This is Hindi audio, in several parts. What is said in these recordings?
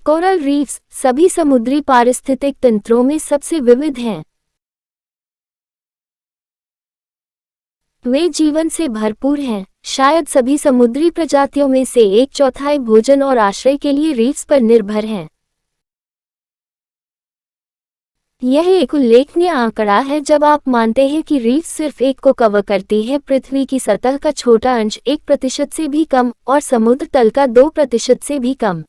कोरल रीफ्स सभी समुद्री पारिस्थितिक तंत्रों में सबसे विविध हैं। वे जीवन से भरपूर हैं। शायद सभी समुद्री प्रजातियों में से 1/4 भोजन और आश्रय के लिए रीफ्स पर निर्भर हैं। यह एक उल्लेखनीय आंकड़ा है जब आप मानते हैं कि रीफ सिर्फ 1 को कवर करती है, पृथ्वी की सतह का छोटा अंश 1% से भी कम और समुद्र तल का 2% से भी कम।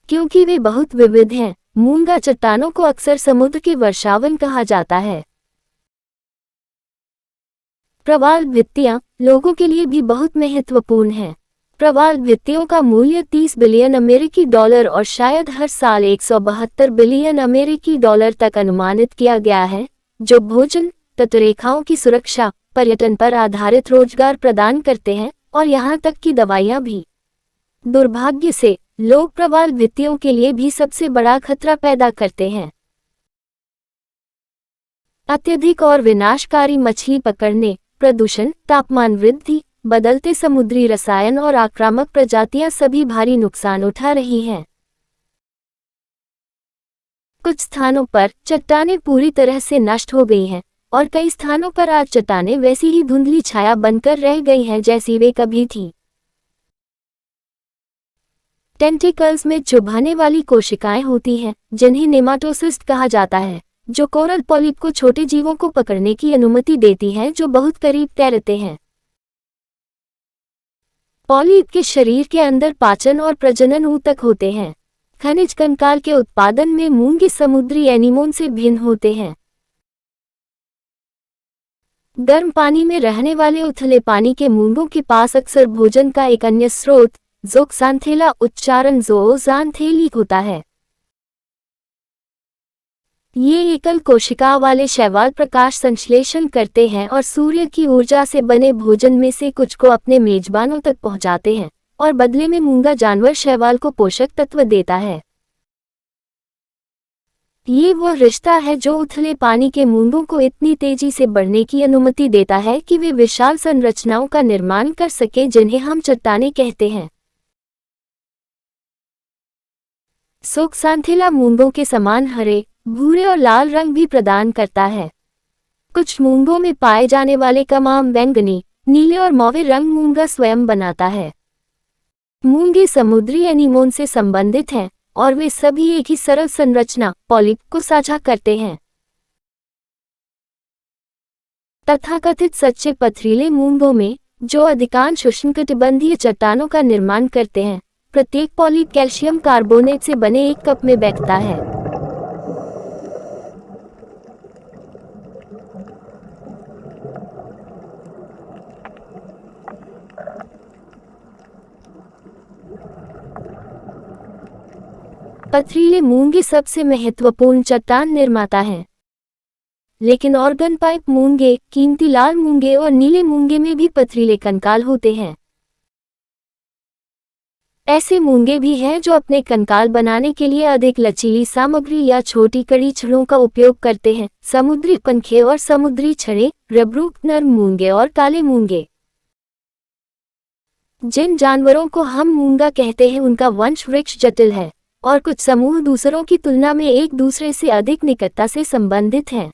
क्योंकि वे बहुत विविध हैं, मूंगा चट्टानों को अक्सर समुद्र के वर्षावन कहा जाता है। प्रवाल भित्तियां लोगों के लिए भी बहुत महत्वपूर्ण हैं। प्रवाल भित्तियों का मूल्य 30 बिलियन अमेरिकी डॉलर और शायद हर साल 172 बिलियन अमेरिकी डॉलर तक अनुमानित किया गया है, जो भोजन, तटरेखाओं की सुरक्षा, पर्यटन पर आधारित रोजगार प्रदान करते हैं और यहाँ तक कि दवाइयाँ भी। दुर्भाग्य से लोग प्रवाल भित्तियों के लिए भी सबसे बड़ा खतरा पैदा करते हैं। अत्यधिक और विनाशकारी मछली पकड़ने, प्रदूषण, तापमान वृद्धि, बदलते समुद्री रसायन और आक्रामक प्रजातियां सभी भारी नुकसान उठा रही हैं। कुछ स्थानों पर चट्टानें पूरी तरह से नष्ट हो गई हैं और कई स्थानों पर आज चट्टानें वैसी ही धुंधली छाया बनकर रह गई हैं जैसी वे कभी थीं। टेंटिकल्स में चुभाने वाली कोशिकाएं होती हैं, जिन्हें नेमाटोसिस्ट कहा जाता है, जो कोरल पॉलिप को छोटे जीवों को पकड़ने की अनुमति देती हैं जो बहुत करीब तैरते हैं। पॉलिप के शरीर के अंदर पाचन और प्रजनन ऊतक होते हैं। खनिज कंकाल के उत्पादन में मूंगे समुद्री एनीमोन से भिन्न होते हैं। गर्म पानी में रहने वाले उथले पानी के मूंगों के पास अक्सर भोजन का एक अन्य स्रोत ज़ोक्सांथेला उच्चारण ज़ोज़ांथेलिक होता है। ये एकल कोशिका वाले शैवाल प्रकाश संश्लेषण करते हैं और सूर्य की ऊर्जा से बने भोजन में से कुछ को अपने मेजबानों तक पहुंचाते हैं और बदले में मूंगा जानवर शैवाल को पोषक तत्व देता है। ये वो रिश्ता है जो उथले पानी के मूंगों को इतनी तेजी से बढ़ने की अनुमति देता है कि वे विशाल संरचनाओं का निर्माण कर सके जिन्हें हम चट्टानें कहते हैं। ज़ोक्सांथेला मूंगों के समान हरे, भूरे और लाल रंग भी प्रदान करता है। कुछ मूंगों में पाए जाने वाले तमाम बैंगनी, नीले और मौवे रंग मूंगा स्वयं बनाता है। मूंगे समुद्री एनीमोन से संबंधित हैं और वे सभी एक ही सरल संरचना पॉलिप को साझा करते हैं। तथाकथित सच्चे पथरीले मूंगों में, जो अधिकांश उष्णकटिबंधीय चट्टानों का निर्माण करते हैं, प्रत्येक पॉलिप कैल्शियम कार्बोनेट से बने एक कप में बैठता है। पथरीले मूंगे सबसे महत्वपूर्ण चट्टान निर्माता हैं, लेकिन ऑर्गन पाइप मूंगे, कीमती लाल मूंगे और नीले मूंगे में भी पथरीले कंकाल होते हैं। ऐसे मूंगे भी हैं जो अपने कंकाल बनाने के लिए अधिक लचीली सामग्री या छोटी कड़ी छड़ों का उपयोग करते हैं। समुद्री पंखे और समुद्री छड़े, रबरूक नर्म मूंगे और काले मूंगे। जिन जानवरों को हम मूंगा कहते हैं उनका वंश वृक्ष जटिल है और कुछ समूह दूसरों की तुलना में एक दूसरे से अधिक निकटता से संबंधित हैं।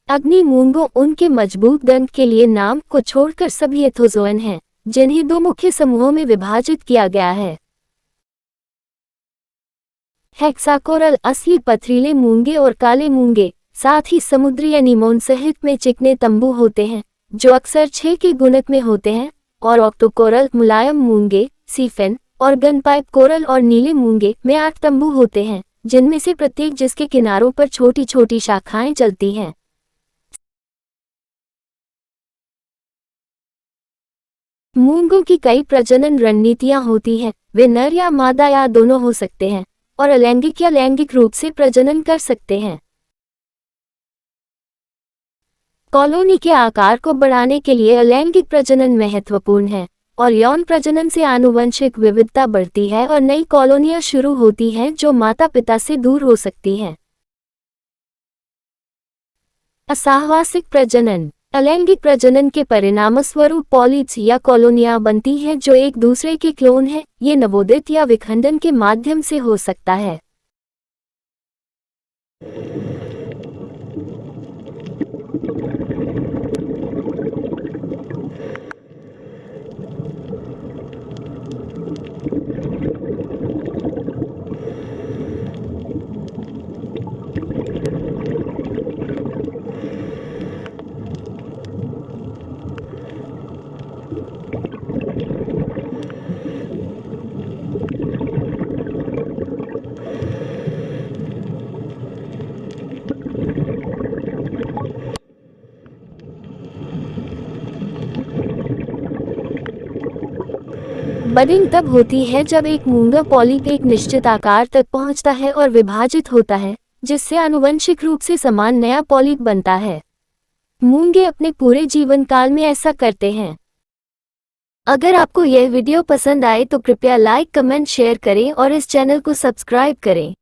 अग्नि मूंगों उनके मजबूत दंत के लिए नाम को छोड़कर सभी एथोजोअन हैं, जिन्हें 2 मुख्य समूहों में विभाजित किया गया है। हेक्साकोरल असली पथरीले मूंगे और काले मूंगे, साथ ही समुद्री एनीमोन सहित में चिकने तंबू होते हैं, जो अक्सर 6 के गुणक में होते हैं, और ऑक्टोकोरल मुलायम मूंगे, सीफेन, ऑर्गन पाइप कोरल और नीले मूंगे में 8 तंबू होते हैं, जिनमें से प्रत्येक जिसके किनारों पर छोटी छोटी शाखाएं चलती हैं। मूंगों की कई प्रजनन रणनीतियां होती हैं। वे नर या मादा या दोनों हो सकते हैं और अलैंगिक या लैंगिक रूप से प्रजनन कर सकते हैं। कॉलोनी के आकार को बढ़ाने के लिए अलैंगिक प्रजनन महत्वपूर्ण है और यौन प्रजनन से आनुवंशिक विविधता बढ़ती है और नई कॉलोनियां शुरू होती हैं जो माता पिता से दूर हो सकती हैं। असहवासिक प्रजनन अलैंगिक प्रजनन के परिणामस्वरूप पॉलिप्स या कॉलोनियां बनती हैं जो एक दूसरे के क्लोन हैं। ये नवोदित या विखंडन के माध्यम से हो सकता है। बडिंग तब होती है जब एक मूंगा पॉलिप एक निश्चित आकार तक पहुंचता है और विभाजित होता है, जिससे आनुवंशिक रूप से समान नया पॉलिप बनता है। मूंगे अपने पूरे जीवन काल में ऐसा करते हैं। अगर आपको यह वीडियो पसंद आए तो कृपया लाइक, कमेंट, शेयर करें और इस चैनल को सब्सक्राइब करें।